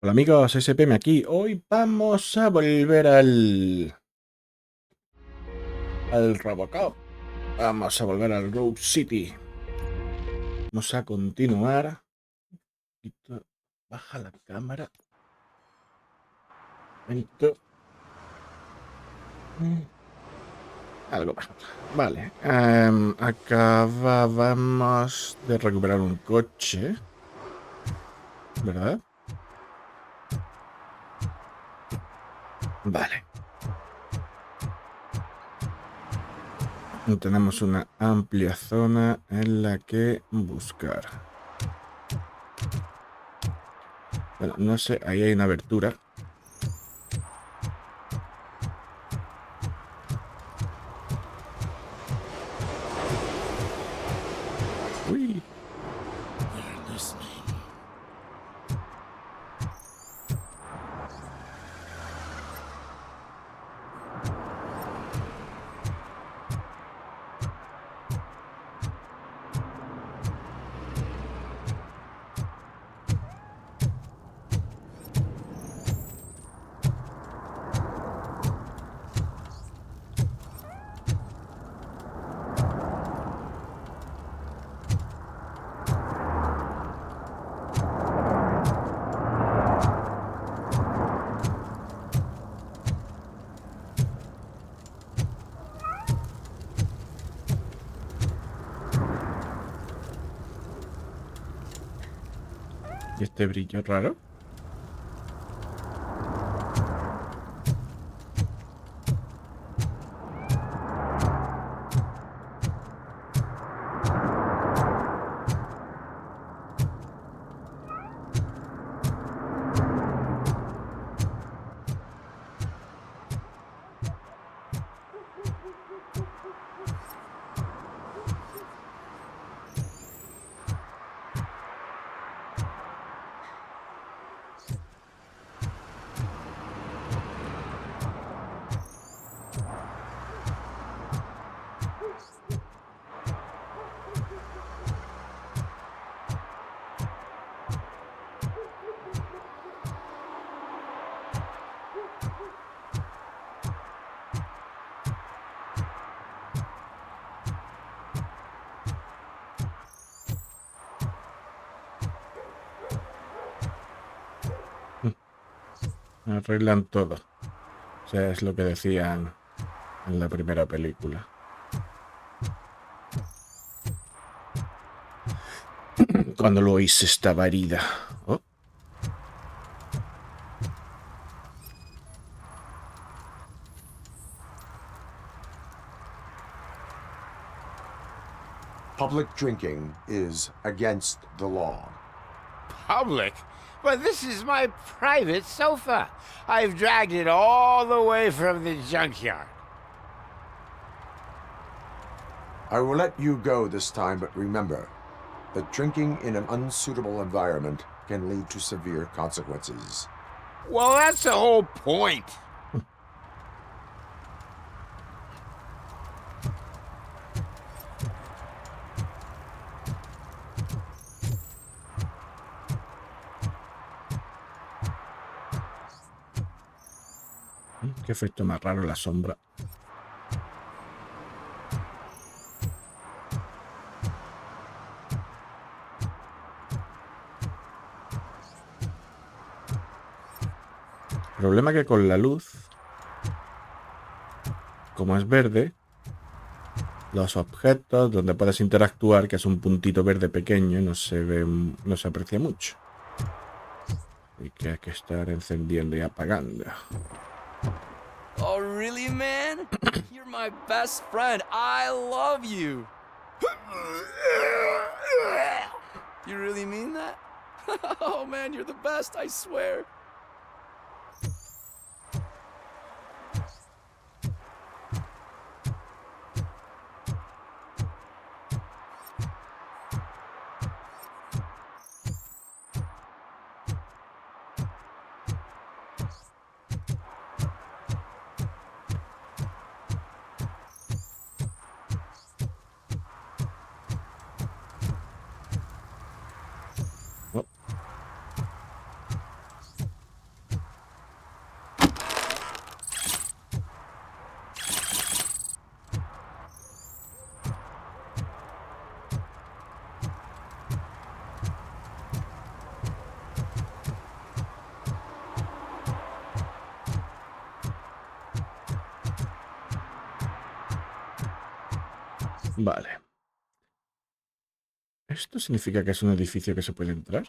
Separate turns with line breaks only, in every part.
Hola amigos, S.P.M aquí. Hoy vamos a volver al RoboCop. Vamos a volver al Road City. Vamos a continuar. Baja la cámara. Momento. Algo más. Vale. Acabábamos de recuperar un coche, ¿verdad? Vale. Tenemos una amplia zona en la que buscar. Bueno, no sé, ahí hay una abertura. Uy. ¿Y este brillo raro? Arreglan todo. O sea, es lo que decían en la primera película. Cuando lo hice estaba herida. Oh,
Public drinking is against the law.
Public? But this is my private sofa. I've dragged it all the way from the junkyard.
I will let you go this time, but remember that drinking in an unsuitable environment can lead to severe consequences.
Well, that's the whole point.
qué efecto más raro la sombra. El problema que con la luz, como es verde, los objetos donde puedes interactuar, que es un puntito verde pequeño, no se ve, no se aprecia mucho. Y que hay que estar encendiendo y apagando.
Oh, really, man? You're my best friend. I love you. You really mean that? Oh, man, you're the best, I swear.
Vale. ¿Esto significa que es un edificio que se puede entrar?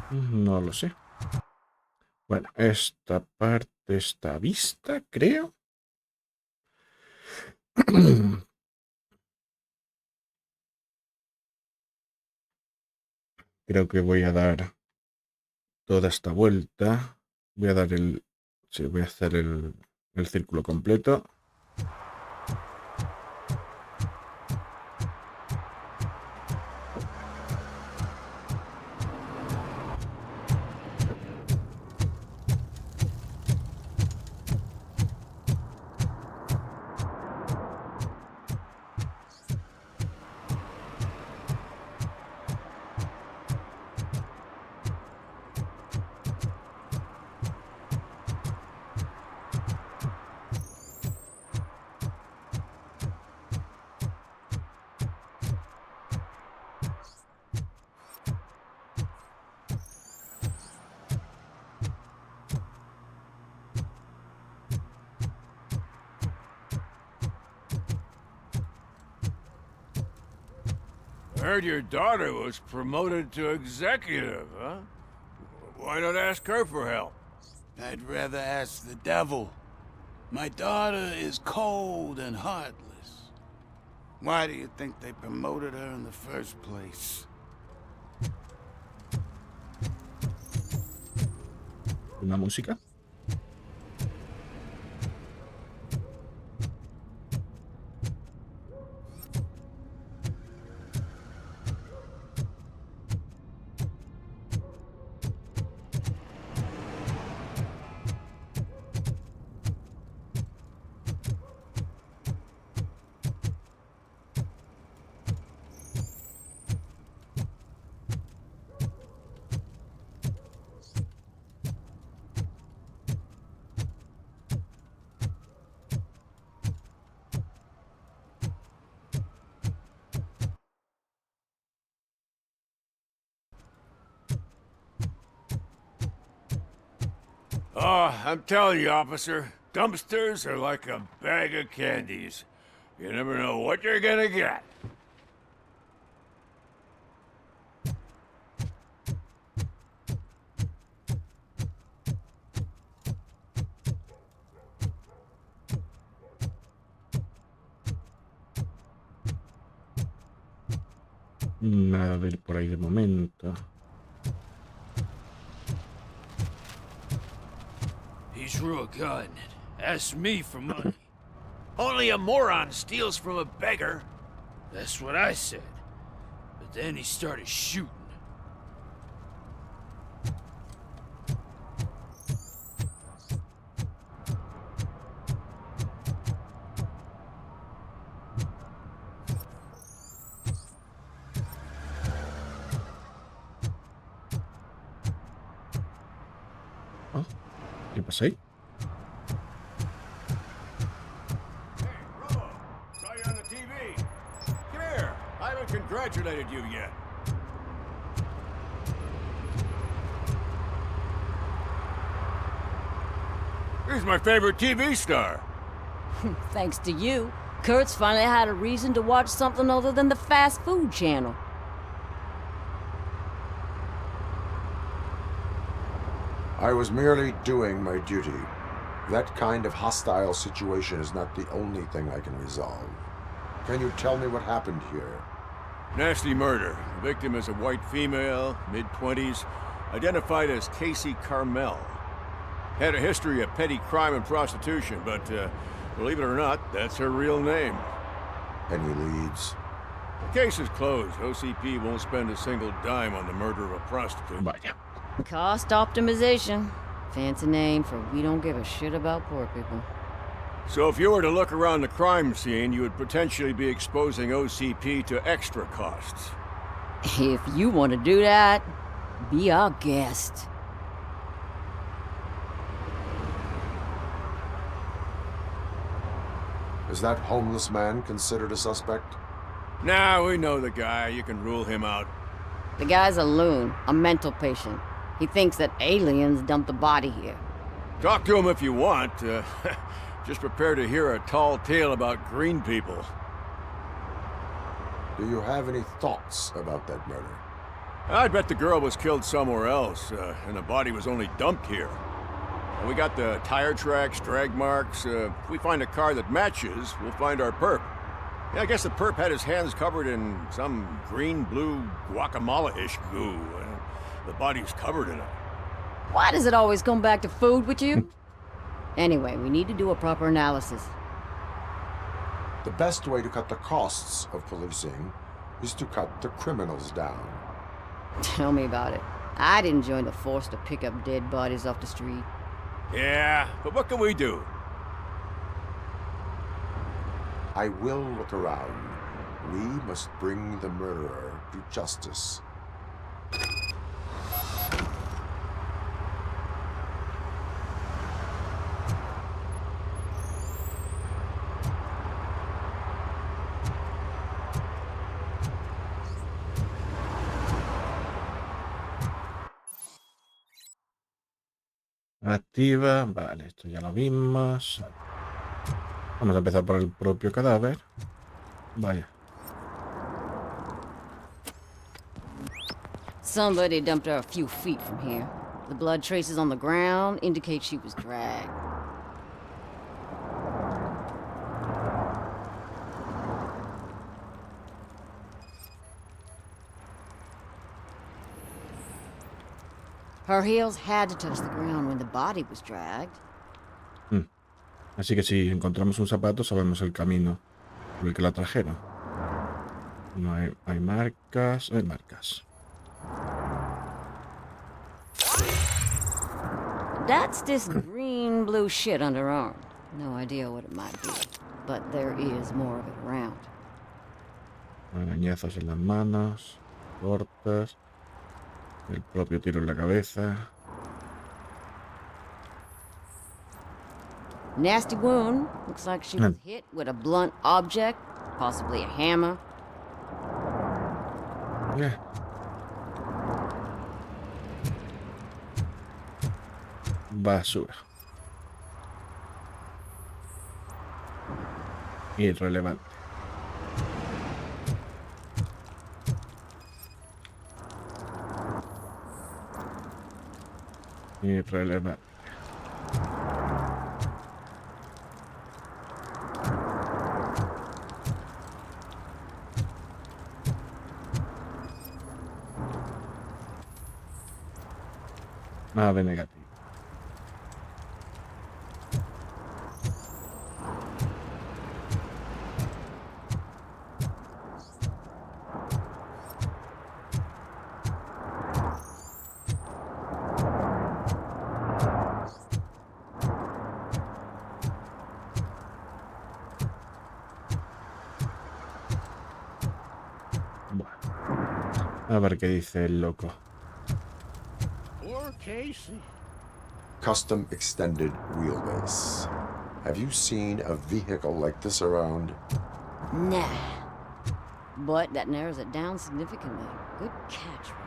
No lo sé. Bueno, esta parte está vista, creo. Creo que voy a dar toda esta vuelta. Voy a dar el... Sí, voy a hacer el círculo completo.
I heard your daughter was promoted to executive, huh? Why not ask her for help?
I'd rather ask the devil. My daughter is cold and heartless. Why do you think they promoted her in the first place?
Una música.
Oh, I'm telling you, officer, dumpsters are like a bag of candies. You never know what you're gonna get.
Nada de ir por ahí de momento.
He's real good. Ask me for money. Only a moron steals from a beggar. That's what I said. But then he started shooting.
Oh, ¿qué pasa ahí?
Saw you on the TV. Come here. I haven't congratulated you yet. He's my favorite TV star.
Thanks to you, Kurt's finally had a reason to watch something other than the fast food channel.
I was merely doing my duty. That kind of hostile situation is not the only thing I can resolve. Can you tell me what happened here?
Nasty murder. The victim is a white female, mid-20s, identified as Casey Carmel. Had a history of petty crime and prostitution, but believe it or not, that's her real name.
Any leads?
The case is closed. OCP won't spend a single dime on the murder of a prostitute.
Vaya.
Cost optimization. Fancy name for we don't give a shit about poor people.
So if you were to look around the crime scene, you would potentially be exposing OCP to extra costs.
If you want to do that, be our guest.
Is that homeless man considered a suspect?
Nah, we know the guy. You can rule him out.
The guy's a loon, a mental patient. He thinks that aliens dumped the body here.
Talk to him if you want. Just prepare to hear a tall tale about green people.
Do you have any thoughts about that murder?
I bet the girl was killed somewhere else, and the body was only dumped here. And we got the tire tracks, drag marks. If we find a car that matches, we'll find our perp. Yeah, I guess the perp had his hands covered in some green-blue guacamole-ish goo. The body's covered in it.
Why does it always come back to food with you? Anyway, we need to do a proper analysis.
The best way to cut the costs of policing is to cut the criminals down.
Tell me about it. I didn't join the force to pick up dead bodies off the street.
Yeah, but what can we do?
I will look around. We must bring the murderer to justice.
Activa. Vale, esto ya lo vimos. Vamos a empezar por el propio cadáver. Vaya.
Somebody dumped her a few feet from here. The blood traces on the ground indicate she was dragged. Her heels had to touch the ground when the body was dragged.
Así que si encontramos un zapato, sabemos el camino por el que la trajeron. No hay marcas. Hay marcas.
That's this green-blue shit under her arm. No idea what it might be, but there is more of it around.
Arañazos en las manos, cortes, el propio tiro en la cabeza.
Nasty wound. Looks like she was hit with a blunt object, possibly a hammer.
Yeah. Basura. Irrelevante. Irrelevante. Nada negativo. Bueno, a ver qué dice el loco.
Poor Casey.
Custom extended wheelbase. Have you seen a vehicle like this around?
Nah. But that narrows it down significantly. Good catch, Robert.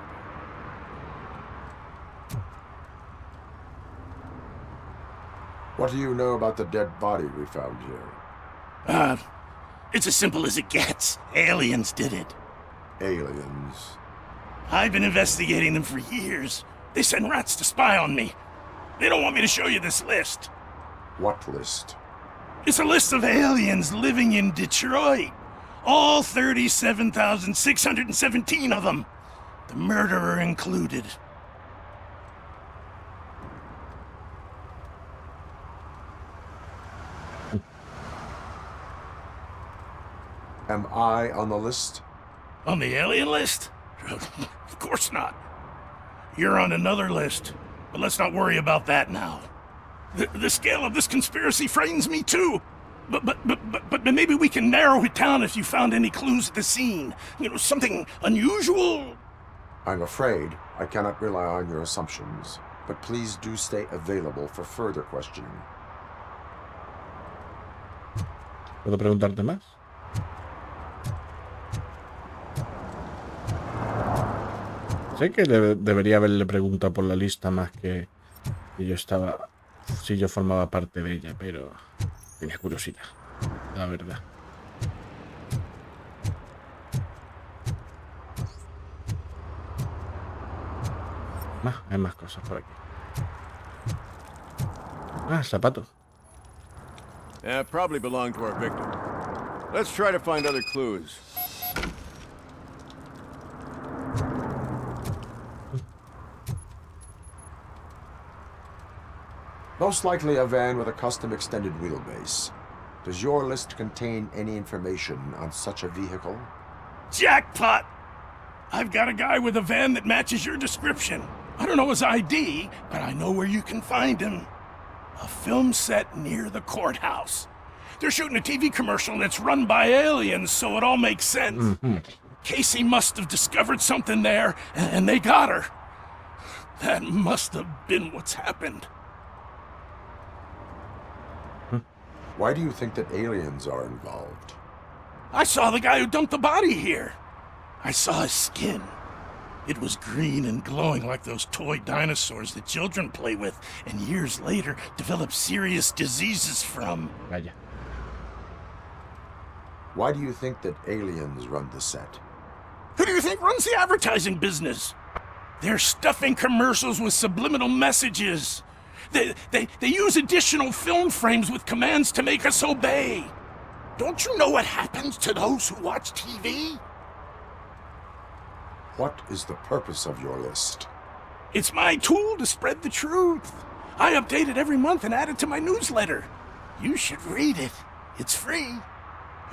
What do you know about the dead body we found here?
It's as simple as it gets. Aliens did it.
Aliens.
I've been investigating them for years. They send rats to spy on me. They don't want me to show you this list.
What list?
It's a list of aliens living in Detroit. All 37,617 of them. The murderer included.
Am I on the list?
On the alien list? Of course not.
You're on another list, but let's not worry about that now. The scale of this conspiracy frightens me too. But maybe we can narrow it down if you found any clues at the scene. You know, something unusual.
I'm afraid I cannot rely on your assumptions, but please do stay available for further questioning.
¿Puedo preguntarte más? Sé que debería haberle preguntado por la lista más que yo estaba... Si yo formaba parte de ella, pero tenía curiosidad, la verdad. Hay más cosas por aquí. Zapato.
Probably belonged to our victim. Let's try to find other clues.
Most likely a van with a custom extended wheelbase. Does your list contain any information on such a vehicle?
Jackpot! I've got a guy with a van that matches your description. I don't know his ID, but I know where you can find him. A film set near the courthouse. They're shooting a TV commercial that's run by aliens, so it all makes sense. Casey must have discovered something there, and they got her. That must have been what's happened.
Why do you think that aliens are involved?
I saw the guy who dumped the body here. I saw his skin. It was green and glowing like those toy dinosaurs that children play with and years later develop serious diseases from.
Vaya.
Why do you think that aliens run the set?
Who do you think runs the advertising business? They're stuffing commercials with subliminal messages. They use additional film frames with commands to make us obey. Don't you know what happens to those who watch TV?
What is the purpose of your list?
It's my tool to spread the truth. I update it every month and add it to my newsletter. You should read it. It's free.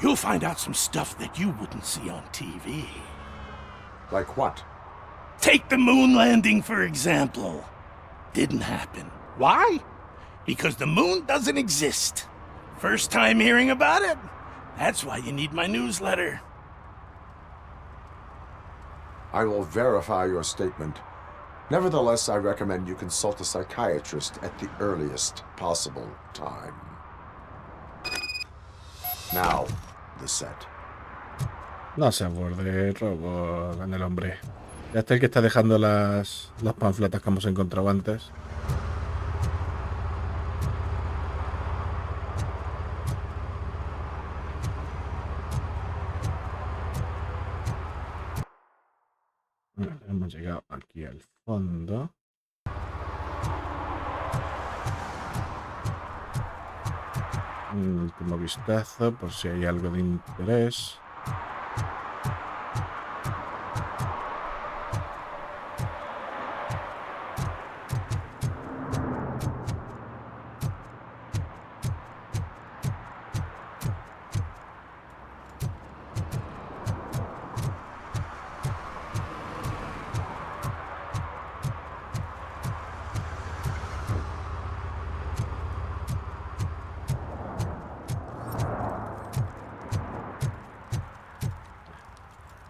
You'll find out some stuff that you wouldn't see on TV.
Like what?
Take the moon landing, for example. Didn't happen. Why? Because the moon doesn't exist. First time hearing about it? That's why you need my newsletter.
I will verify your statement. Nevertheless, I recommend you consult a psychiatrist at the earliest possible time. Now, the set.
No se aborde, robo en el hombre. Ya está el que está dejando las panfletas que hemos encontrado antes. Hemos llegado aquí al fondo. Un último vistazo por si hay algo de interés.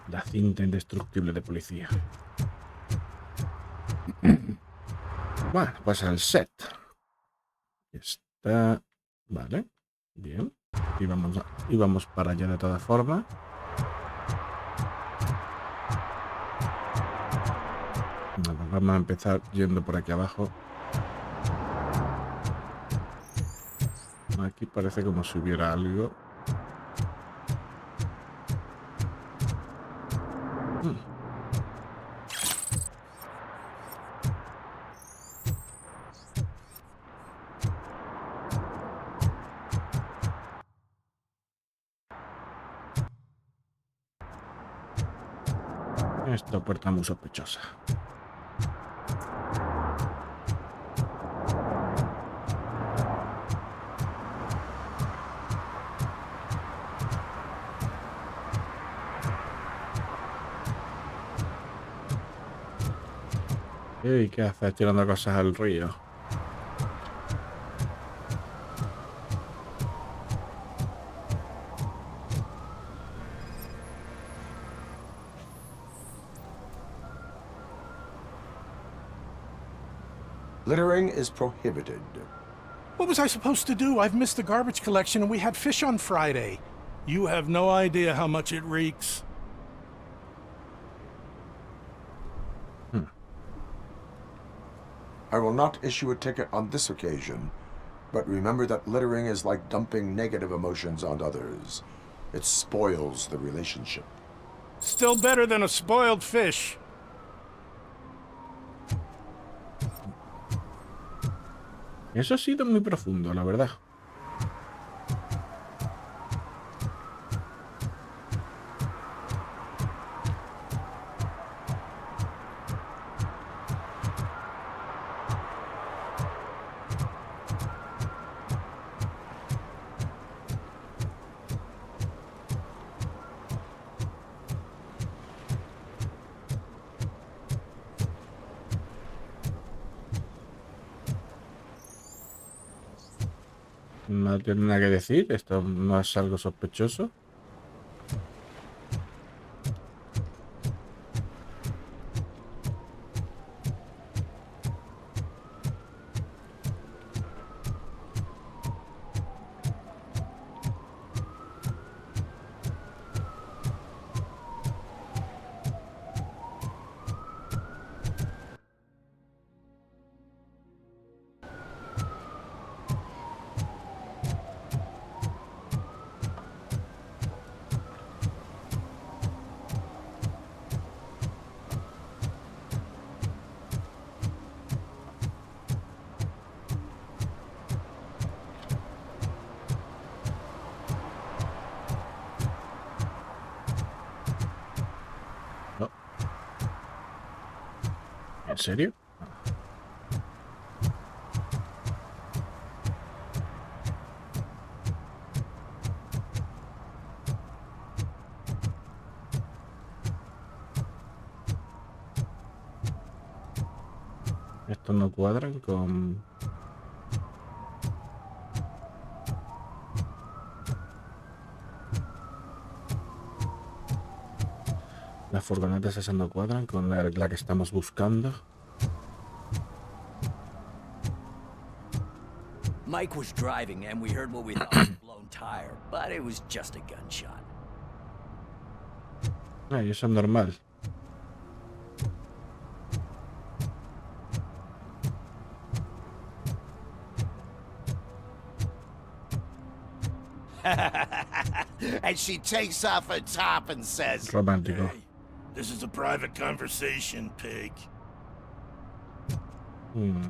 La cinta indestructible de policía. Bueno, pues el set. Está... Vale. Bien. Y vamos para allá de todas formas. Bueno, vamos a empezar yendo por aquí abajo. Aquí parece como si hubiera algo. Esta puerta muy sospechosa. ¿Y qué haces tirando cosas al río?
Littering is prohibited.
What was I supposed to do? I've missed the garbage collection and we had fish on Friday. You have no idea how much it reeks.
I will not issue a ticket on this occasion, but remember that littering is like dumping negative emotions on others. It spoils the relationship.
Still better than a spoiled fish.
Eso ha sido muy profundo, la verdad. No tiene nada que decir, esto no es algo sospechoso. No. ¿En serio? Estos no cuadran con... Las furgonetas esas no cuadran con la que estamos buscando.
Mike was driving and we heard what we thought was a blown tire, but it was just a gunshot.
Ay, eso es normal.
And she takes off her top and says,
Romántico.
Hey, this is a private conversation, pig.
Hmm.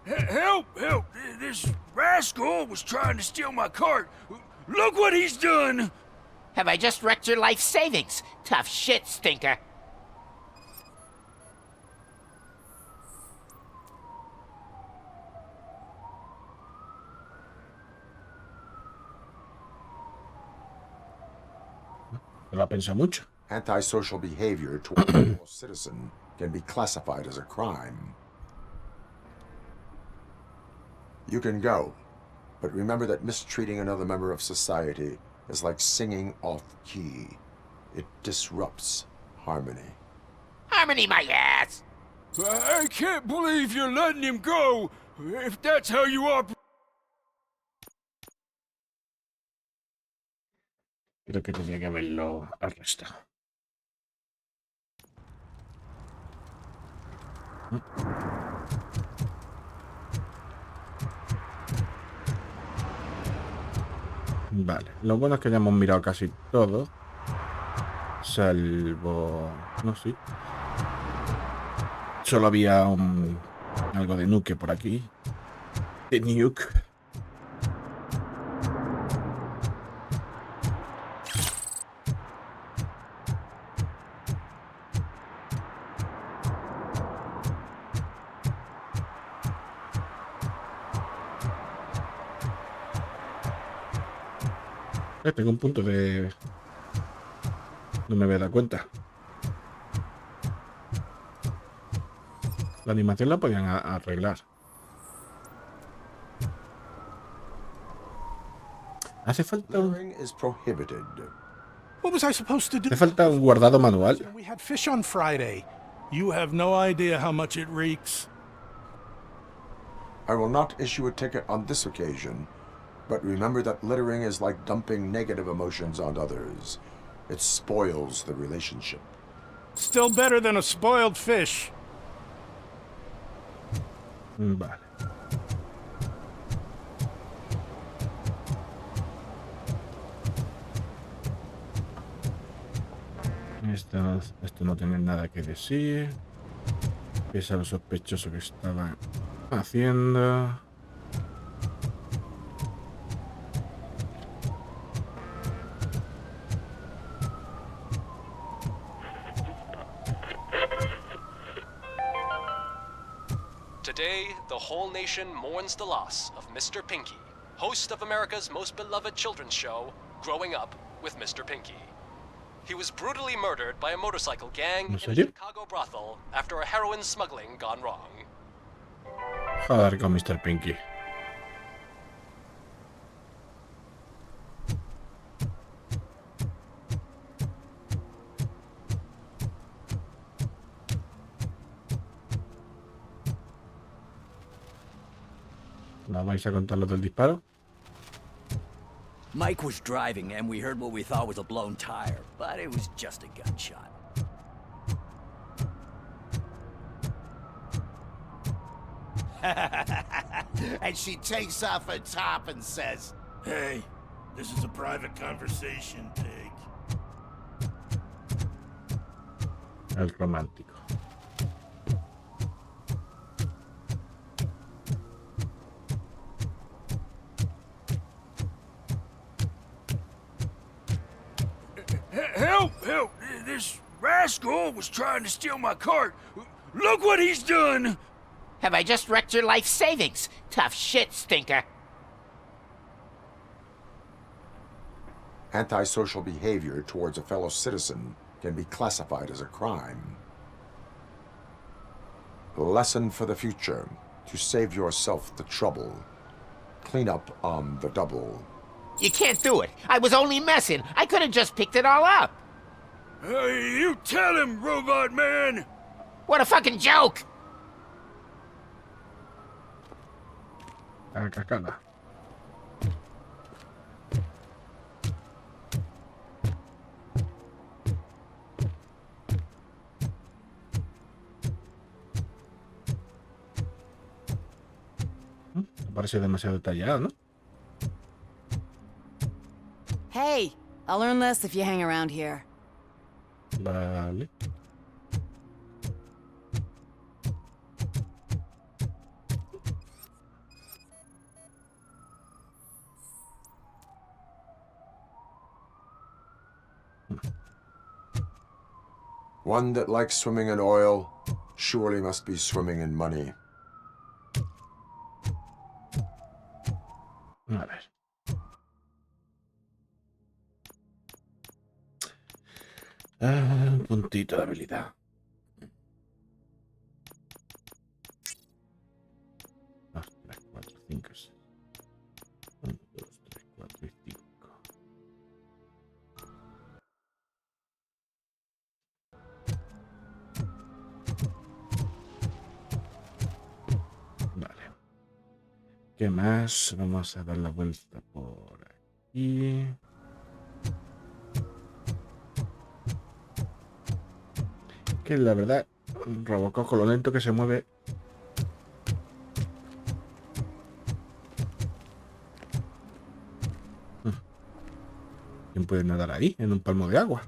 Help! Help! This rascal was trying to steal my cart. Look what he's done!
have I just wrecked your life savings? Tough shit, stinker.
Lo ha pensado mucho.
Antisocial behavior toward a fellow citizen can be classified as a crime. You can go, but remember that mistreating another member of society is like singing off key. It disrupts harmony.
Harmony my ass!
I can't believe you're letting him go! If that's how you operate...
Creo que tenía que haberlo arrestado. Vale, lo bueno es que ya hemos mirado casi todo. Salvo... No, sí. Solo había algo de nuke por aquí. De nuke. Tengo un punto de... No me había dado cuenta. La animación la podían arreglar. Hace falta un...
Littering is prohibited.
What was I supposed to do?
Hace falta un guardado manual.
We had fish on Friday. You have no idea how much it reeks.
I will not issue a ticket on this occasion, but remember that littering is like dumping negative emotions on others. It spoils the relationship.
Still better than a spoiled fish.
Vale. Esto no tiene nada que decir. Pese a lo sospechoso que estaba haciendo.
Today, the whole nation mourns the loss of Mr. Pinky, host of America's most beloved children's show, Growing Up with Mr. Pinky. He was brutally murdered by a motorcycle gang in a Chicago brothel after a heroin smuggling gone wrong.
Joder con Mr. Pinky. ¿No vais a contar lo del disparo?
Mike was driving and we heard what we thought was a blown tire, but it was just a gunshot.
And she takes off her top and says,
Hey, this is a private conversation, pig.
El romántico.
Help! Help! This rascal was trying to steal my cart. Look what he's done!
Have I just wrecked your life savings? Tough shit, stinker.
Antisocial behavior towards a fellow citizen can be classified as a crime. Lesson for the future: to save yourself the trouble. Clean up on the double.
You can't do it. I was only messing. I could have just picked it all up.
Hey, you tell him, Robot Man!
What a fucking joke!
La cascada. Parece demasiado detallado, ¿no?
Hey, I'll earn less if you hang around here.
Vale.
One that likes swimming in oil surely must be swimming in money.
A ver. Un puntito de habilidad. Dos, tres, cuatro, cinco, seis. 1, 2, 3, 4 y 5. Vale. ¿Qué más? Vamos a dar la vuelta por aquí. Que la verdad, RoboCop con lo lento que se mueve. no puede nadar ahí, en un palmo de agua.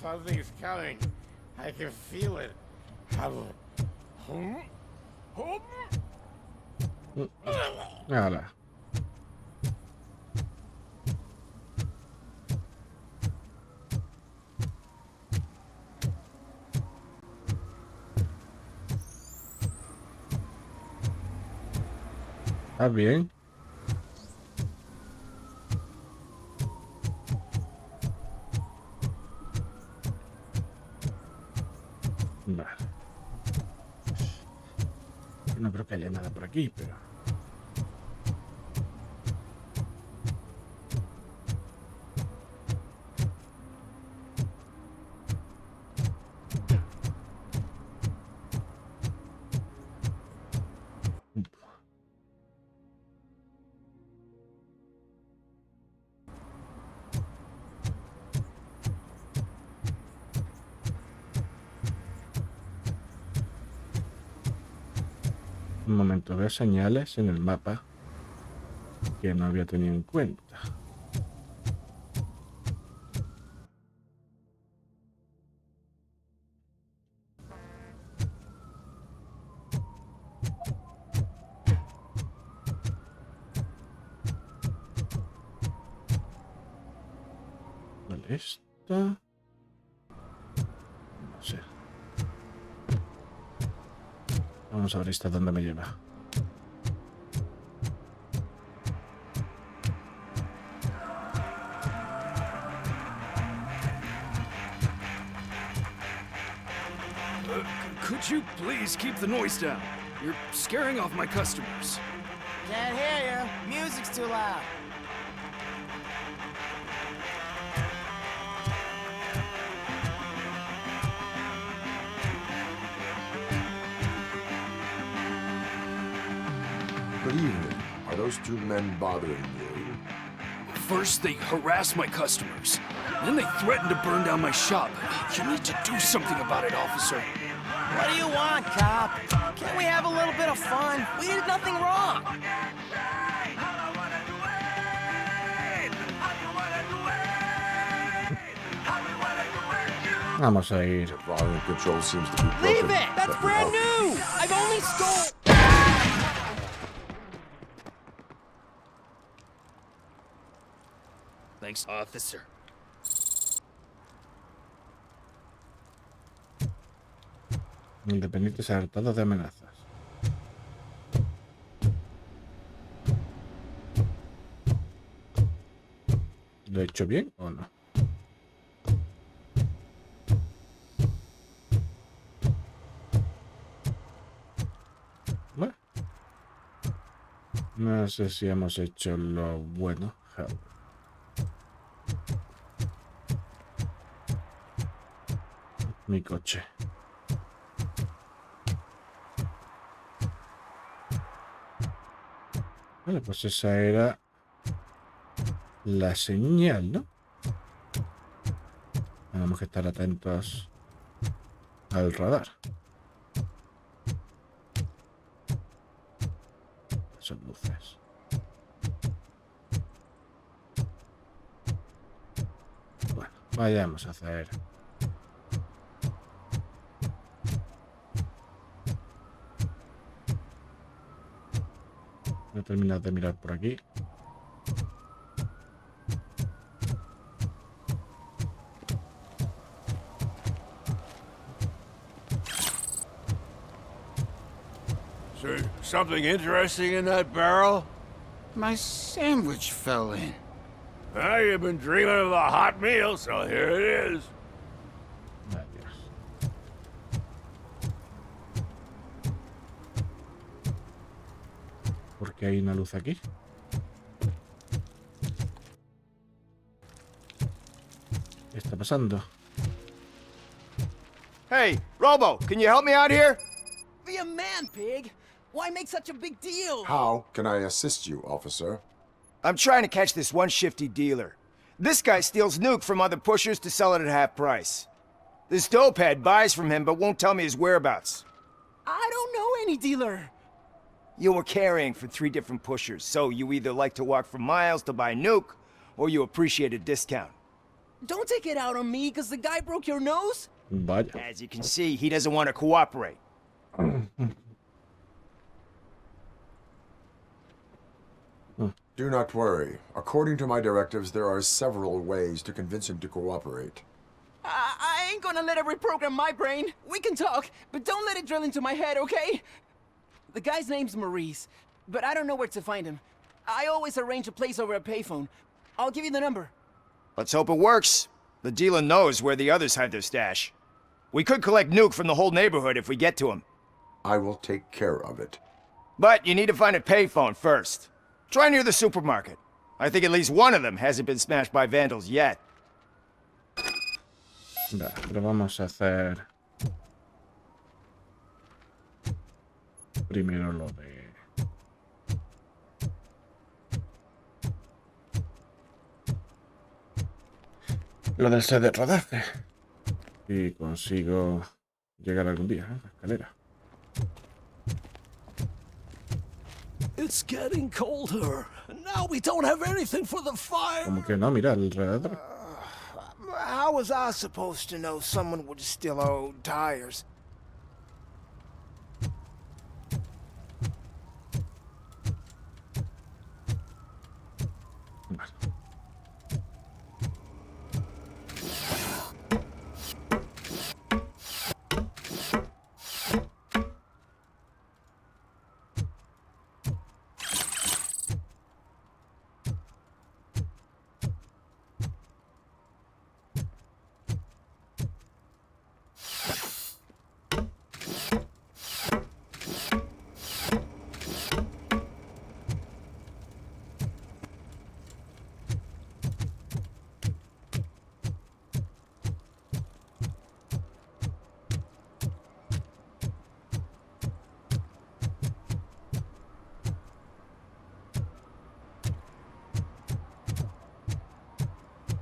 Something's coming. I can feel it.
Hala. ¿Estás bien? Vale. No creo que haya nada por aquí, pero... Un momento, veo señales en el mapa que no había tenido en cuenta. Vale, esta... No sé. Vamos a ver esta dónde me lleva.
Could you please keep the noise down? You're scaring off my customers.
Can't hear you. Music's too loud.
Good evening. Are those two men bothering you?
First, they harass my customers. Then they threaten to burn down my shop. You need to do something about it, officer.
What do you want, cop? Can't we have a little bit of fun? We did nothing wrong.
Vamos a ir.
Volume control seems to be broken.
Leave it! That's
Let me
brand
help.
new! I've only stole...
Thanks, officer.
Independientes hartados de amenazas. ¿Lo he hecho bien o no? Bueno. No sé si hemos hecho lo bueno. Mi coche. Vale, pues esa era la señal, ¿no? Tenemos que estar atentos al radar. Son luces. Bueno, vayamos a hacer... Voy a terminar de mirar por aquí.
Something interesting in that barrel?
My sandwich fell in.
You've been dreaming of a hot meal, so here it is.
Adiós. ¿Por qué hay una luz aquí? ¿Qué está pasando?
Hey, Robo, can you help me out here? Be a man, pig. Why make such a big deal?
How can I assist you, officer?
I'm trying to catch this one shifty dealer. This guy steals nuke from other pushers to sell it at half price. This dopehead buys from him but won't tell me his whereabouts.
I don't know any dealer.
You were carrying for 3 different pushers, so you either like to walk for miles to buy nuke, or you appreciate a discount.
Don't take it out on me, because the guy broke your nose?
Vaya.
As you can see, he doesn't want to cooperate.
Do not worry. According to my directives, there are several ways to convince him to cooperate.
I ain't gonna let it reprogram my brain. We can talk, but don't let it drill into my head, okay? The guy's name's Maurice, but I don't know where to find him. I always arrange a place over a payphone. I'll give you the number.
Let's hope it works. The dealer knows where the others hide their stash. We could collect nuke from the whole neighborhood if we get to him.
I will take care of it.
But you need to find a payphone first. Try near the supermarket. I think at least one of them hasn't been smashed by vandals yet.
Va, pero vamos a hacer primero lo del set de rodaje. Y consigo llegar algún día, ¿eh? La escalera.
It's getting colder. Now we don't have anything for the fire.
Como que no, mira alrededor.
How was I supposed to know someone would steal our old tires?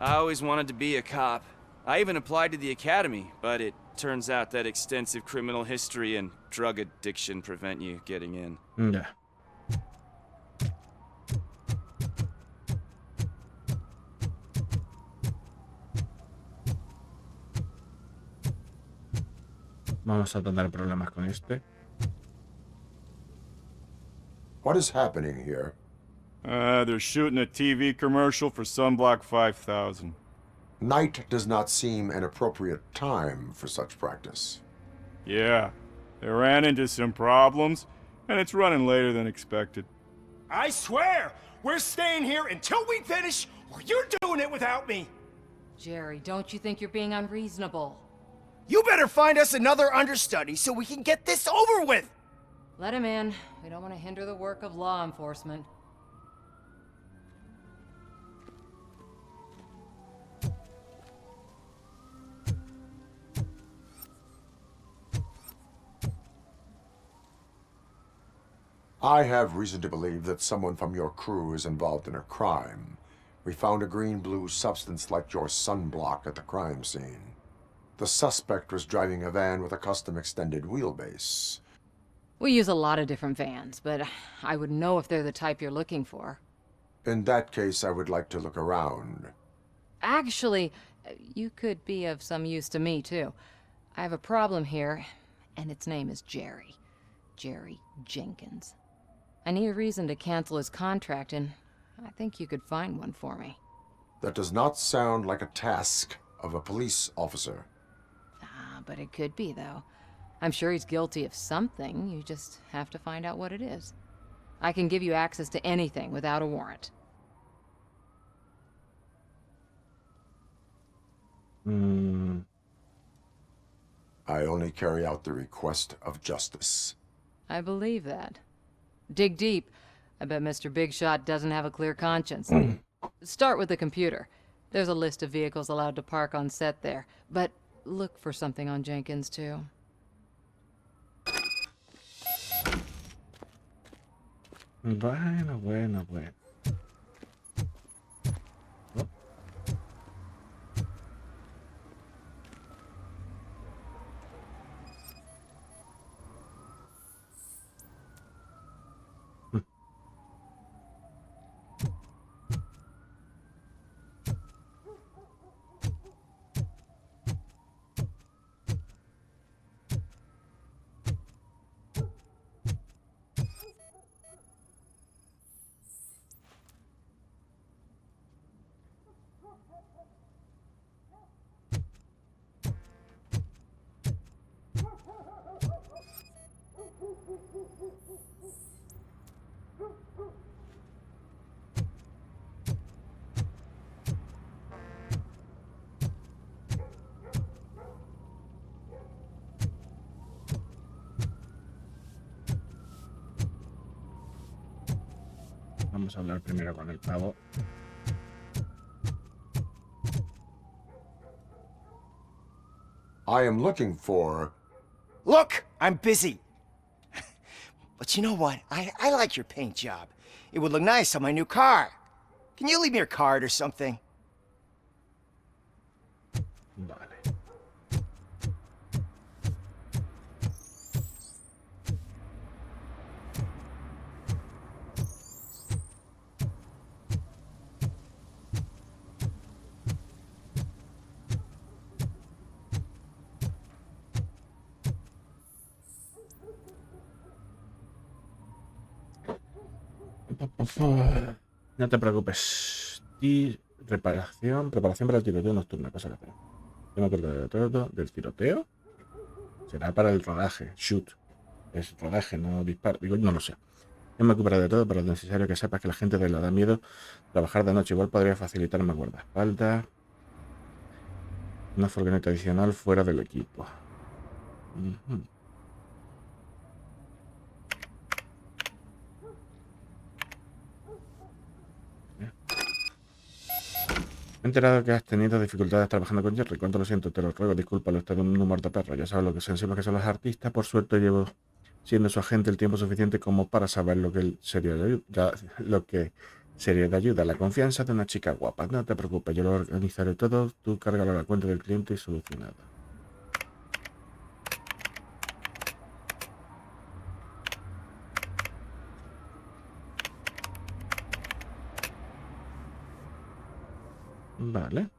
I always wanted to be a cop. I even applied to the academy, but it turns out that extensive criminal history and drug addiction prevent you getting in.
Ya. Vamos a tener problemas con este.
What is happening here?
They're shooting a TV commercial for Sunblock 5000.
Night does not seem an appropriate time for such practice.
Yeah, they ran into some problems, and it's running later than expected.
I swear, we're staying here until we finish, or you're doing it without me.
Jerry, don't you think you're being unreasonable?
You better find us another understudy so we can get this over with!
Let him in. We don't want to hinder the work of law enforcement.
I have reason to believe that someone from your crew is involved in a crime. We found a green-blue substance like your sunblock at the crime scene. The suspect was driving a van with a custom extended wheelbase.
We use a lot of different vans, but I wouldn't know if they're the type you're looking for.
In that case, I would like to look around.
Actually, you could be of some use to me, too. I have a problem here, and its name is Jerry. Jerry Jenkins. I need a reason to cancel his contract, and I think you could find one for me.
That does not sound like a task of a police officer.
Ah, but it could be, though. I'm sure he's guilty of something. You just have to find out what it is. I can give you access to anything without a warrant.
I only carry out the request of justice.
I believe that. Dig deep. I bet Mr. Big Shot doesn't have a clear conscience. Start with the computer. There's a list of vehicles allowed to park on set there, but look for something on Jenkins, too.
Bueno, bueno, bueno. Oh. Vamos a hablar primero con el pavo.
I am looking for...
Look, I'm busy. But you know what? I like your paint job. It would look nice on my new car. Can you leave me your card or something?
Vale. No te preocupes. Y preparación para el tiroteo nocturno. Cosa que hacer. Yo me acuerdo de todo del tiroteo. Será para el rodaje. Shoot. Es rodaje, no disparo. Digo, no lo sé. Yo me ocuparé de todo, pero es necesario que sepas que la gente de la da miedo trabajar de noche. Igual podría facilitarme guardaespaldas. Una furgoneta adicional fuera del equipo. Me he enterado que has tenido dificultades trabajando con Jerry. Cuánto lo siento, te lo ruego. Discúlpalo, usted es un humor de perro. Ya sabes lo que sensibles que son los artistas. Por suerte llevo siendo su agente el tiempo suficiente como para saber lo que sería de ayuda. Lo que sería de ayuda. La confianza de una chica guapa. No te preocupes, yo lo organizaré todo. Tú cárgalo a la cuenta del cliente y solucionado. Vale.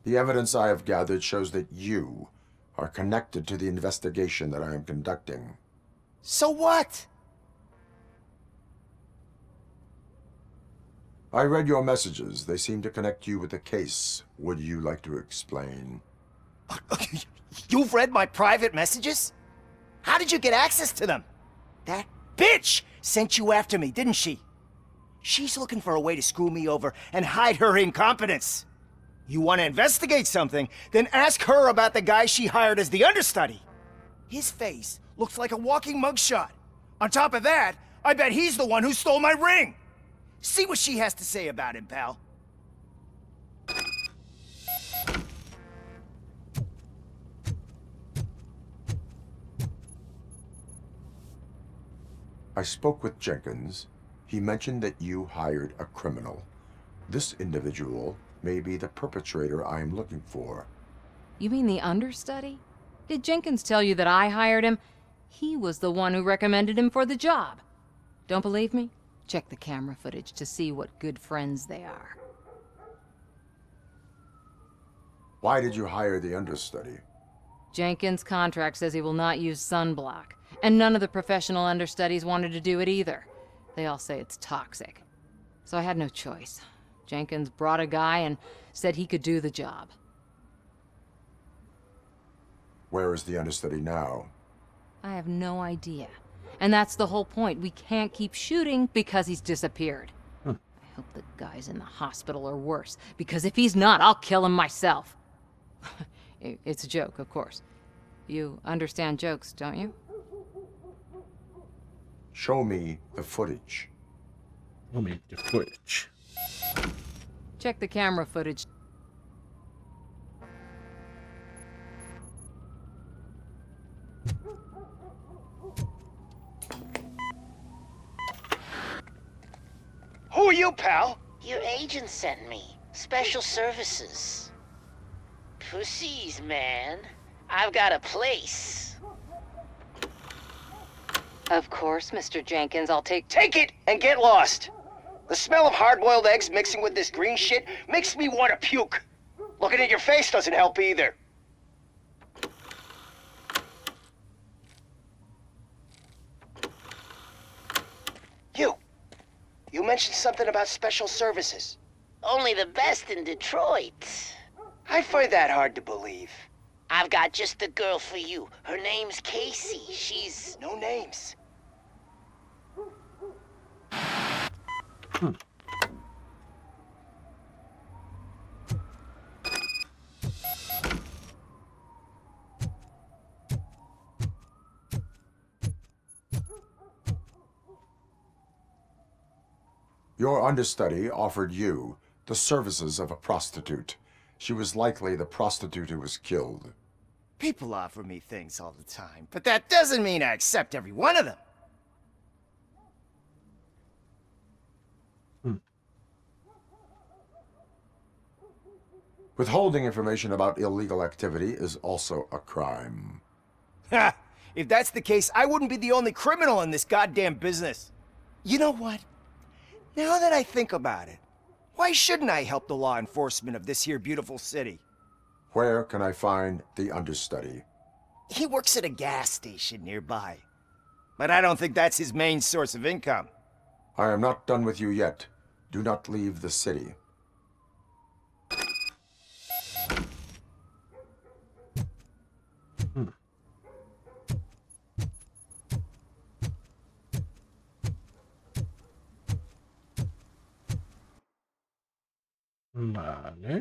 The evidence I have gathered shows that you are connected to the investigation that I am conducting.
So what?
I read your messages. They seem to connect you with the case. Would you like to explain?
You've read my private messages? How did you get access to them? That bitch sent you after me, didn't she? She's looking for a way to screw me over and hide her incompetence. You want to investigate something, then ask her about the guy she hired as the understudy. His face looks like a walking mugshot. On top of that, I bet he's the one who stole my ring. See what she has to say about him, pal.
I spoke with Jenkins. He mentioned that you hired a criminal. This individual may be the perpetrator I am looking for.
You mean the understudy? Did Jenkins tell you that I hired him? He was the one who recommended him for the job. Don't believe me? Check the camera footage to see what good friends they are.
Why did you hire the understudy?
Jenkins' contract says he will not use sunblock, and none of the professional understudies wanted to do it either. They all say it's toxic. So I had no choice. Jenkins brought a guy and said he could do the job.
Where is the understudy now?
I have no idea. And that's the whole point. We can't keep shooting because he's disappeared. I hope the guy's in the hospital or worse, because if he's not, I'll kill him myself. It's a joke, of course. You understand jokes, don't you?
Show me the footage.
Show me the footage.
Check the camera footage.
Who are you, pal?
Your agent sent me. Special services. Pussies, man. I've got a place.
Of course, Mr. Jenkins, I'll take
Take it and get lost. The smell of hard-boiled eggs mixing with this green shit makes me want to puke. Looking at your face doesn't help either. You mentioned something about special services.
Only the best in Detroit.
I find that hard to believe.
I've got just the girl for you. Her name's Casey. She's...
No names.
Your understudy offered you the services of a prostitute. She was likely the prostitute who was killed.
People offer me things all the time, but that doesn't mean I accept every one of them.
Withholding information about illegal activity is also a crime.
Ha! If that's the case, I wouldn't be the only criminal in this goddamn business. You know what? Now that I think about it, why shouldn't I help the law enforcement of this here beautiful city?
Where can I find the understudy?
He works at a gas station nearby. But I don't think that's his main source of income.
I am not done with you yet. Do not leave the city.
Vale.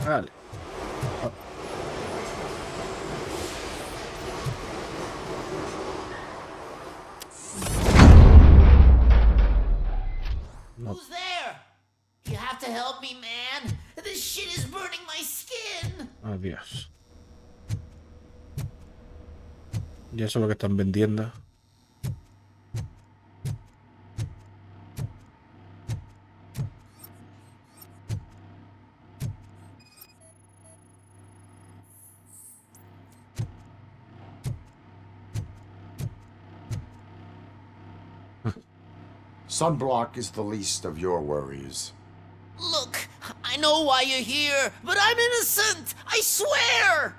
Vale.
help me, man. This shit is burning my skin.
Adiós. Y eso es lo que están vendiendo.
Sunblock is the least of your worries.
Look, I know why you're here, but I'm innocent! I swear!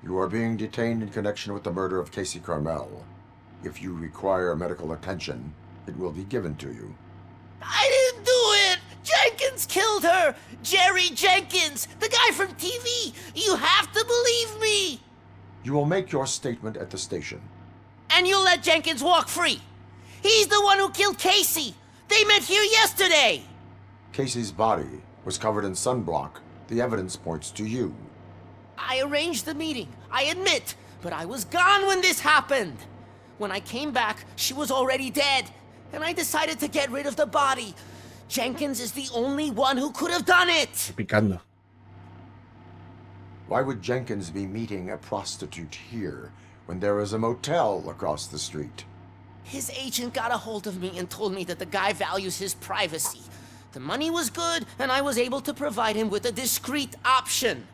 You are being detained in connection with the murder of Casey Carmel. If you require medical attention, it will be given to you.
I didn't do it! Jenkins killed her! Jerry Jenkins, the guy from TV! You have to believe me!
You will make your statement at the station.
And you'll let Jenkins walk free! He's the one who killed Casey! They met here yesterday!
Casey's body was covered in sunblock. The evidence points to you.
I arranged the meeting, I admit, but I was gone when this happened. When I came back, she was already dead, and I decided to get rid of the body. Jenkins is the only one who could have done it!
Picando.
Why would Jenkins be meeting a prostitute here when there is a motel across the street?
His agent got a hold of me and told me that the guy values his privacy. The money was good, and I was able to provide him with a discreet option.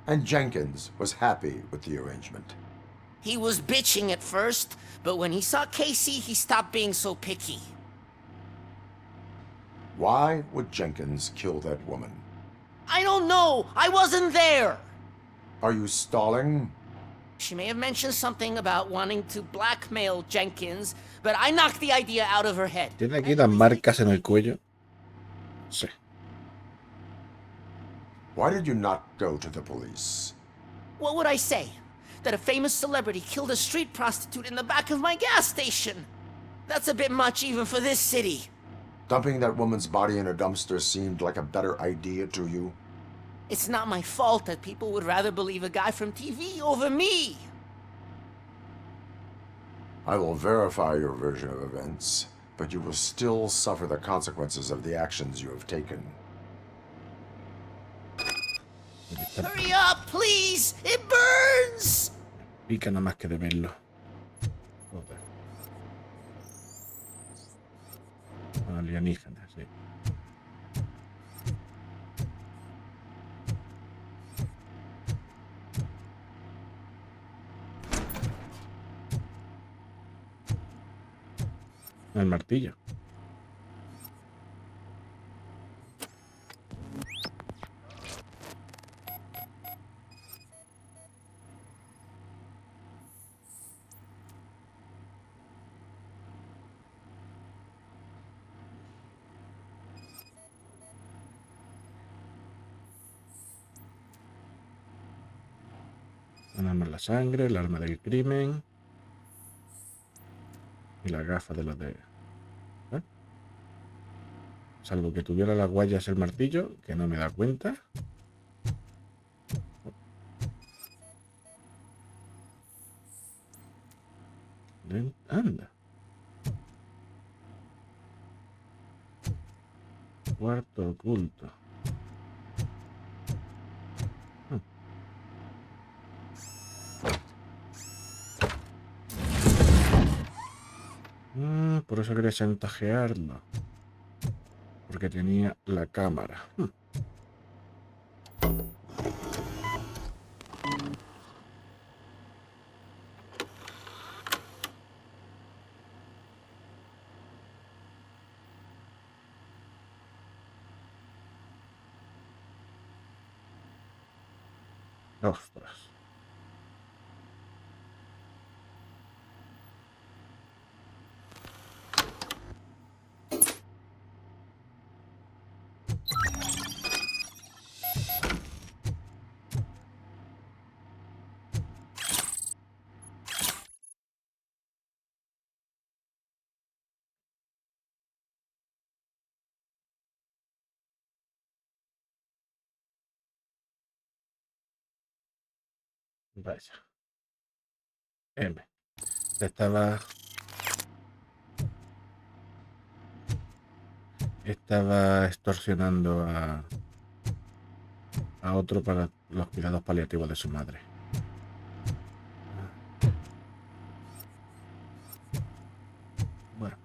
And Jenkins was happy with the arrangement.
He was bitching at first, but when he saw Casey, he stopped being so picky.
Why would Jenkins kill that woman?
I don't know! I wasn't there!
Are you stalling?
She may have mentioned something about wanting to blackmail Jenkins, but I knocked the idea out of her head.
¿Tiene aquí las marcas en el cuello? Sí.
Why did you not go to the police?
What would I say? That a famous celebrity killed a street prostitute in the back of my gas station? That's a bit much even for this city.
Dumping that woman's body in a dumpster seemed like a better idea to you?
It's not my fault that people would rather believe a guy from TV over me.
I will verify your version of events, but you will still suffer the consequences of the actions you have taken.
Hurry up, please! It burns!
Pica nada más que de verlo. Joder. Alienígenas, sí. El martillo. Tenemos la sangre, el arma del crimen y la gafa de los de... ¿eh? Salvo que tuviera las guayas el martillo, que no me da cuenta. Anda. Cuarto oculto. Por eso quería chantajearlo. Porque tenía la cámara. Ostras. Vaya. M. Estaba... estaba extorsionando a otro para los cuidados paliativos de su madre. Bueno.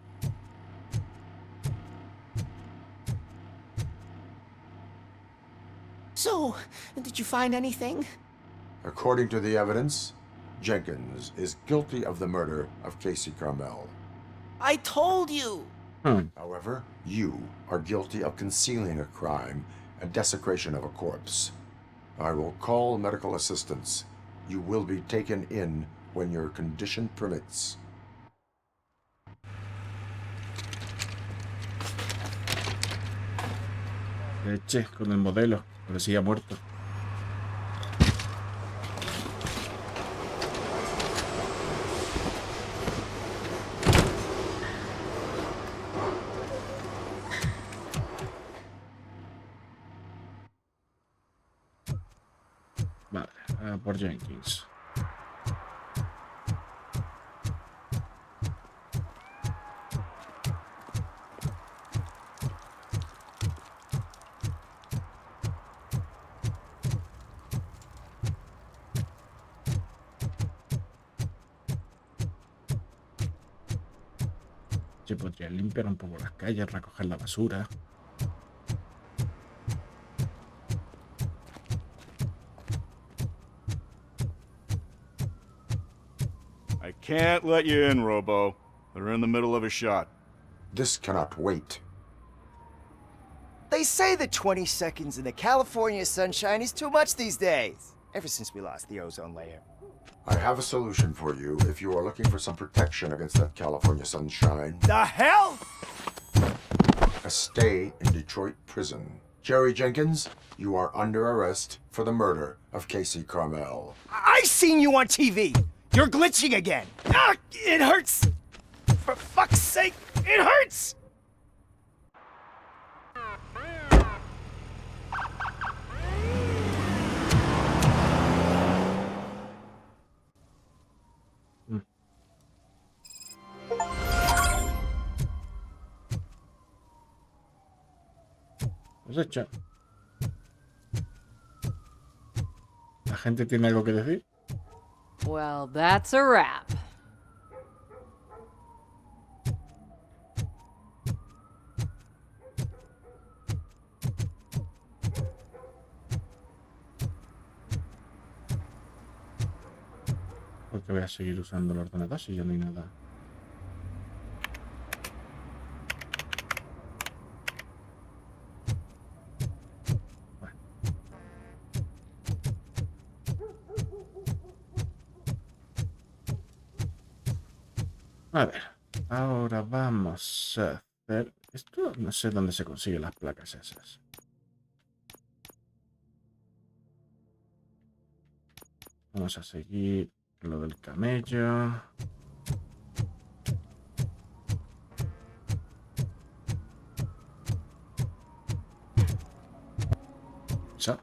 So, did you find anything?
According to the evidence, Jenkins is guilty of the murder of Casey Carmel.
I told you!
However, you are guilty of concealing a crime and desecration of a corpse. I will call medical assistance. You will be taken in when your condition permits.
Leche con el modelo, parecía muerto. Vale, por Jenkins. Se podría limpiar un poco las calles, recoger la basura.
I can't let you in, Robo. They're in the middle of a shot.
This cannot wait.
They say that 20 seconds in the California sunshine is too much these days. Ever since we lost the ozone layer.
I have a solution for you if you are looking for some protection against that California sunshine.
The hell?
A stay in Detroit prison. Jerry Jenkins, you are under arrest for the murder of Casey Carmel.
I seen you on TV. You're glitching again. Ah, it hurts. For fuck's sake, it hurts.
¿Has hecho? ¿La gente tiene algo que decir?
Well, that's a wrap.
Porque voy a seguir usando el ordenador si ya no hay nada. A ver, ahora vamos a hacer esto. No sé dónde se consiguen las placas esas. Vamos a seguir lo del camello. Eso.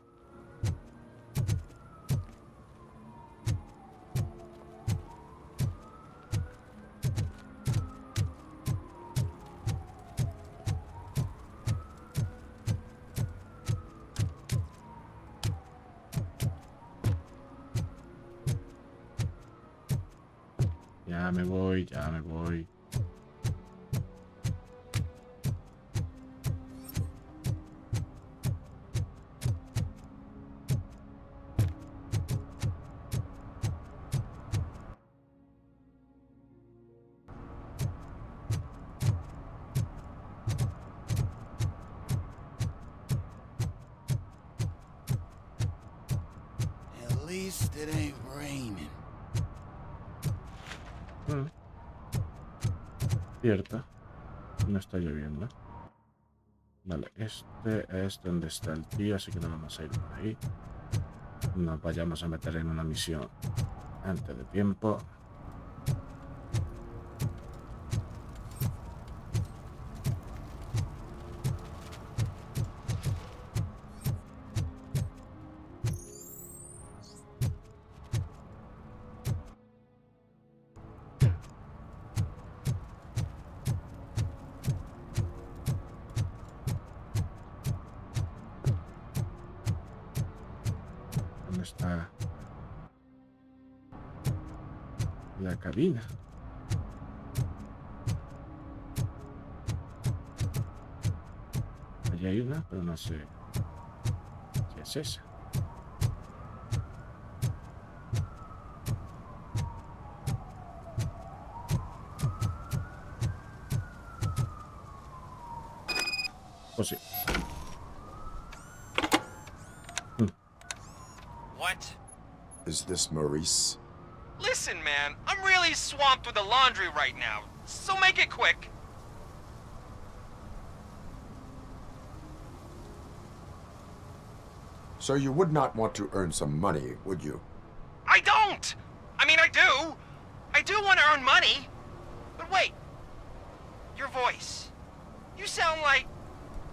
Ya me voy, ya me voy.
At least it ain't raining.
Cierto. No está lloviendo. Vale, este es donde está el tío, así que no vamos a ir por ahí. No vayamos a meter en una misión antes de tiempo. la cabina. Allí hay una, pero no sé si es esa. Pues sí.
What?
Is this Maurice?
Listen, man, I'm really swamped with the laundry right now, so make it quick.
So you would not want to earn some money, would you?
I don't! I mean, I do. I do want to earn money. But wait. Your voice. You sound like...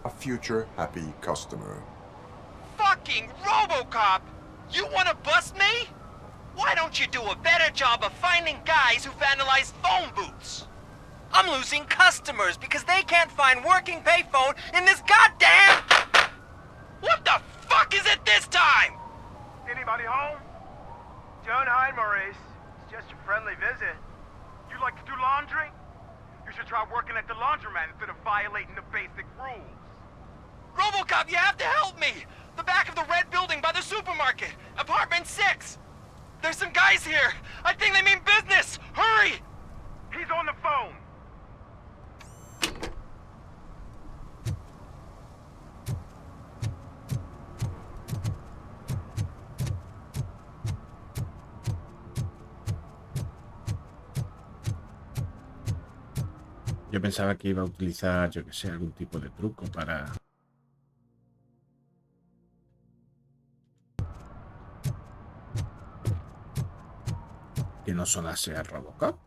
A future happy customer.
Fucking RoboCop! You want to bust me? Why don't you do a better job of finding guys who vandalize phone booths? I'm losing customers because they can't find working payphone in this goddamn... What the fuck is it this time?
Anybody home? Don't hide, Maurice. It's just a friendly visit. You like to do laundry? You should try working at the laundromat instead of violating the basic rules.
RoboCop, you have to help me! The back of the red building by the supermarket, apartment 6. There's some guys here. I think they mean business. Hurry!
He's on the phone.
Yo pensaba que iba a utilizar, yo que sé, algún tipo de truco para... que no sonase a RoboCop.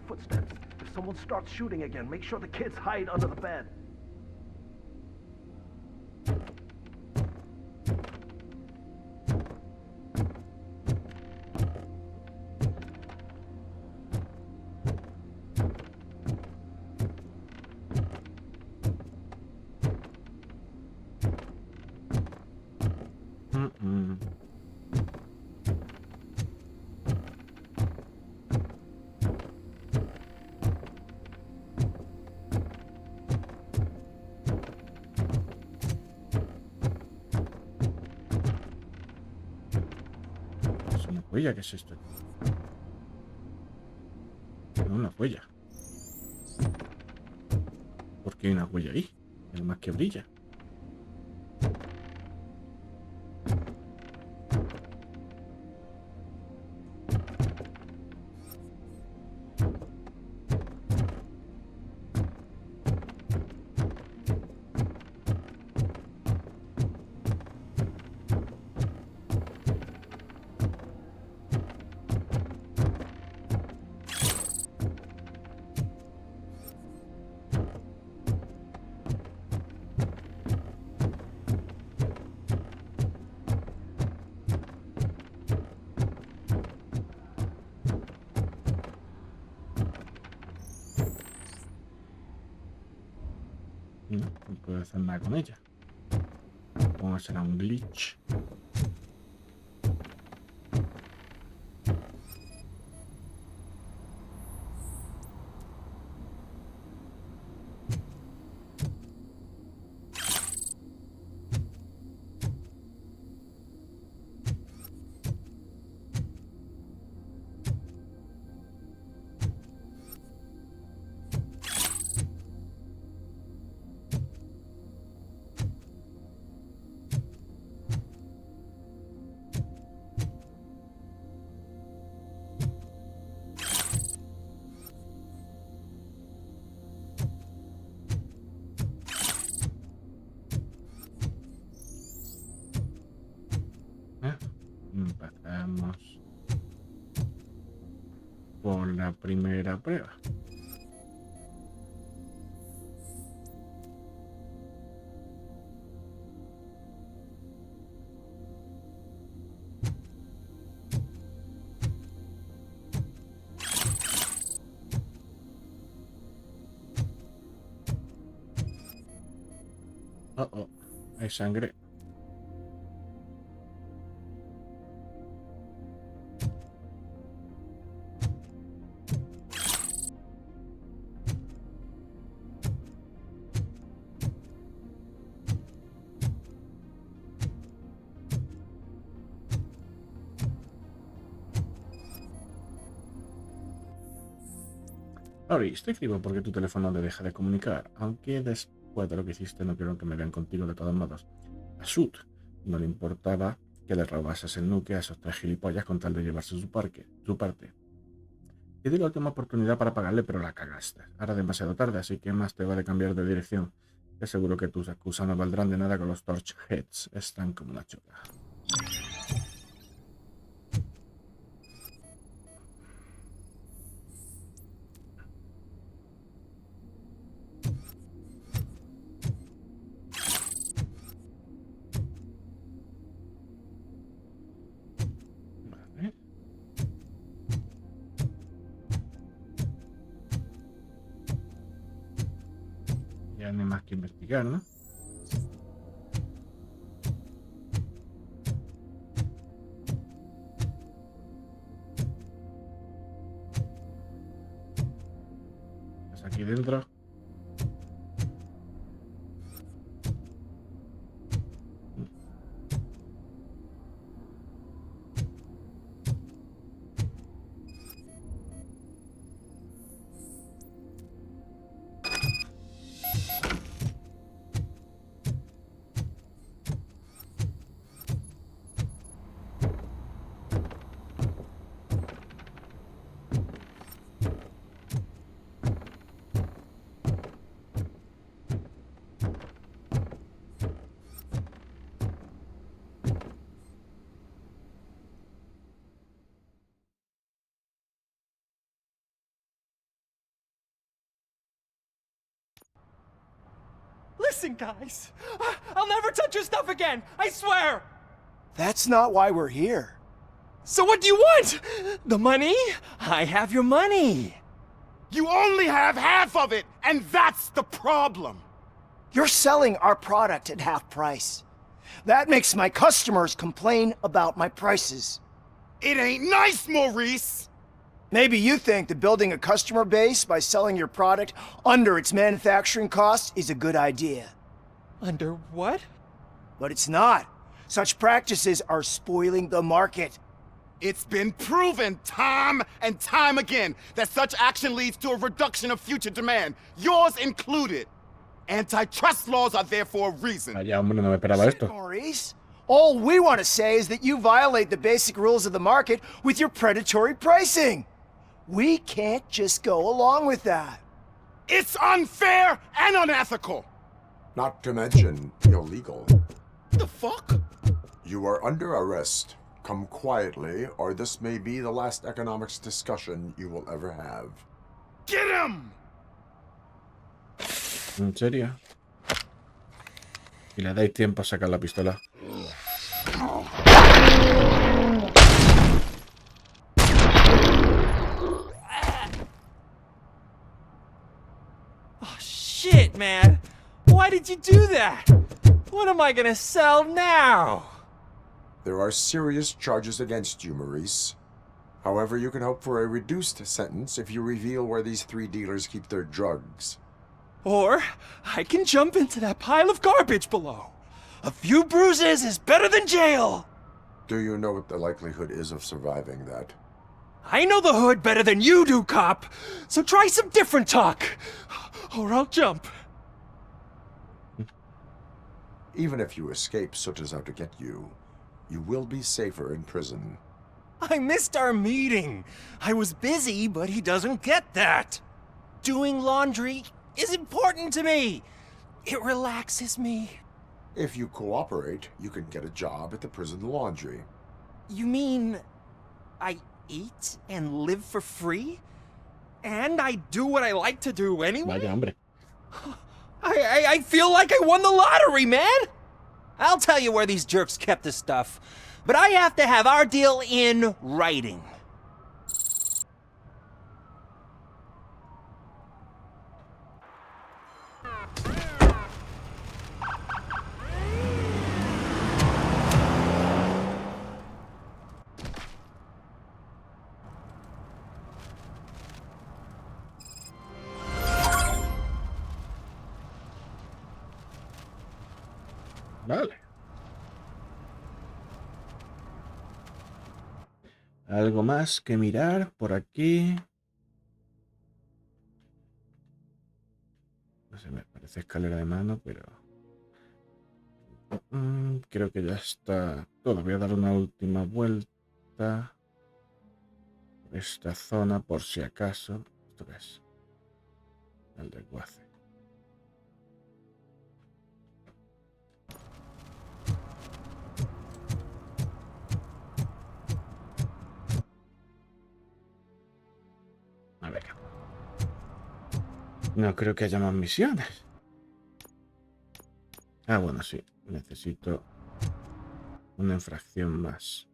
Footsteps. If someone starts shooting again, make sure the kids hide under the bed.
Huella, ¿qué es esto? No, una huella. ¿Por qué hay una huella ahí? Además que brilla. No puedo hacer nada con ella. Supongo que será un glitch. la primera prueba. Oh, hay sangre. Ori, estoy vivo porque tu teléfono te deja de comunicar, aunque después de lo que hiciste no quiero que me vean contigo de todos modos. A Sud no le importaba que le robases el nuke a esos 3 gilipollas con tal de llevarse su parte. Te di la última oportunidad para pagarle, pero la cagaste. Ahora es demasiado tarde, así que más te vale cambiar de dirección. Te aseguro que tus excusas no valdrán de nada con los Torchheads. Están como una chota. Ya no hay más que investigar, ¿no? Pues aquí dentro.
Listen, guys. I'll never touch your stuff again. I swear.
That's not why we're here.
So what do you want? The money? I have your money.
You only have half of it, and that's the problem.
You're selling our product at half price. That makes my customers complain about my prices.
It ain't nice, Maurice!
Maybe you think that building a customer base by selling your product under its manufacturing costs is a good idea.
Under what?
But it's not. Such practices are spoiling the market.
It's been proven time and time again that such action leads to a reduction of future demand, yours included. Antitrust laws are there for a reason.
Vaya, hombre, no me esperaba esto.
Maurice, all we want to say is that you violate the basic rules of the market with your predatory pricing. We can't just go along with that.
It's unfair and unethical.
Not to mention illegal.
The fuck?
You are under arrest. Come quietly, or this may be the last economics discussion you will ever have.
Get him!
¿En serio? Y le dais tiempo a sacar la pistola.
Oh, shit, man. Why did you do that? What am I gonna sell now?
There are serious charges against you, Maurice. However, you can hope for a reduced sentence if you reveal where these 3 dealers keep their drugs.
Or I can jump into that pile of garbage below. A few bruises is better than jail.
Do you know what the likelihood is of surviving that?
I know the hood better than you do, cop. So try some different talk, or I'll jump.
Even if you escape Soot is out to get you, you will be safer in prison.
I missed our meeting. I was busy, but he doesn't get that. Doing laundry is important to me. It relaxes me.
If you cooperate, you can get a job at the prison laundry.
You mean I eat and live for free? And I do what I like to do anyway?
Vaya, hombre.
I feel like I won the lottery, man! I'll tell you where these jerks kept the stuff, but I have to have our deal in writing.
Vale. Algo más que mirar por aquí. No sé, me parece escalera de mano, pero... creo que ya está todo. Voy a dar una última vuelta por esta zona por si acaso. ¿Esto qué es? El desguace. A ver. No creo que haya más misiones. Ah, bueno, sí. Necesito una infracción más.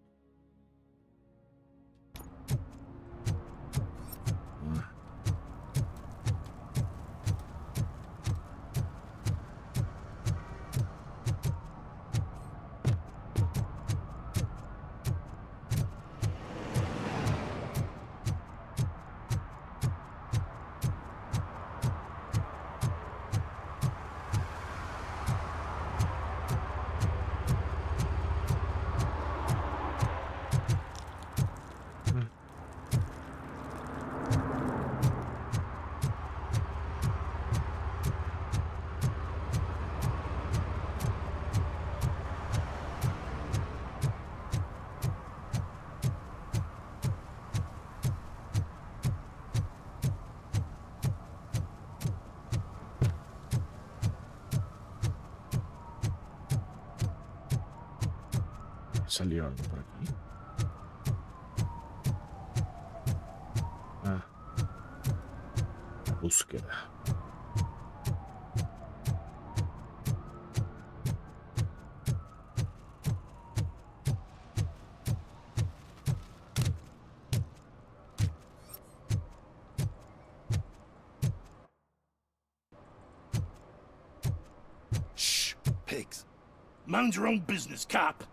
¿Salió algo por aquí? Ah. Búsqueda.
Shh, pigs. Mind your own business, cop.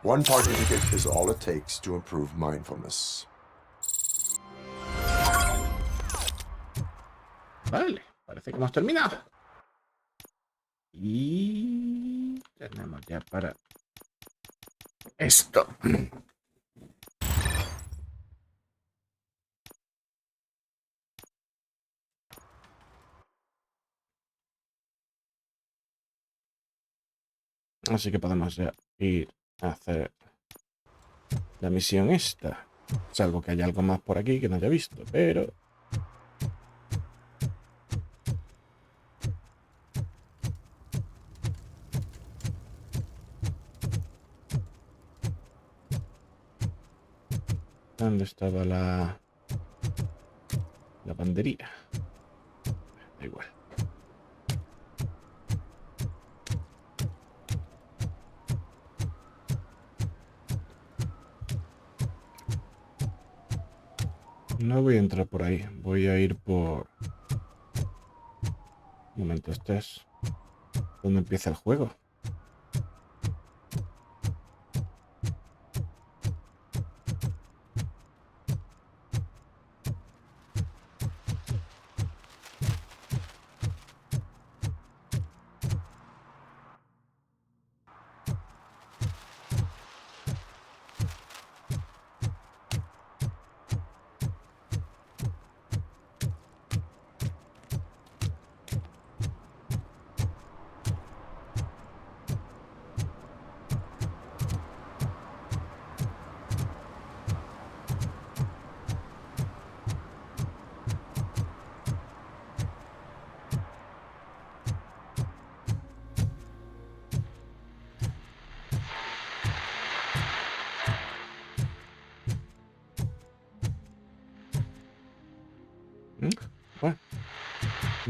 One party ticket is all it takes to improve mindfulness.
Vale, parece que hemos terminado. Y tenemos ya para esto. Así que podemos ya ir a hacer la misión esta. Salvo que haya algo más por aquí que no haya visto, pero... ¿Dónde estaba la bandería? Da igual. No voy a entrar por ahí. Voy a ir por... Un momento, este es donde empieza el juego.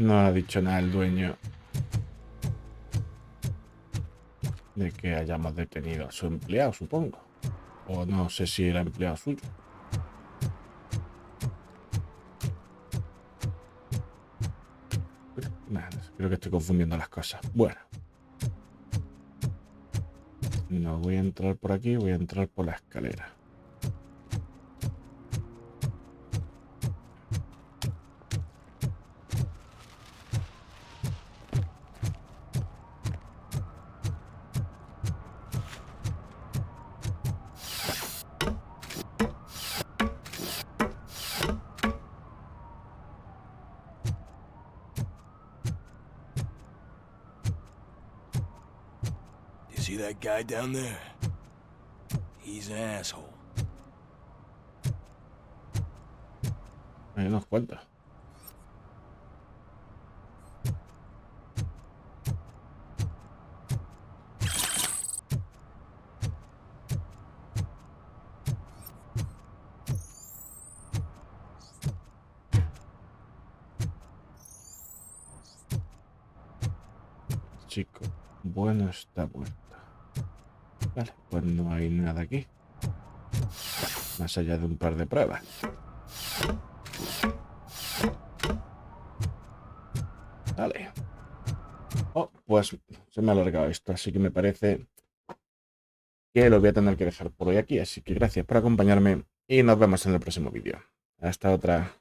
No ha dicho nada el dueño de que hayamos detenido a su empleado, supongo. O no sé si era empleado suyo. Nada, creo que estoy confundiendo las cosas. Bueno. No voy a entrar por aquí, voy a entrar por la escalera.
You see that guy down there? He's an asshole.
Hay unos cuantos. Chico, bueno, está muerto. Vale, pues no hay nada aquí. Más allá de un par de pruebas. Vale. Oh, pues se me ha alargado esto, así que me parece que lo voy a tener que dejar por hoy aquí. Así que gracias por acompañarme y nos vemos en el próximo vídeo. Hasta otra.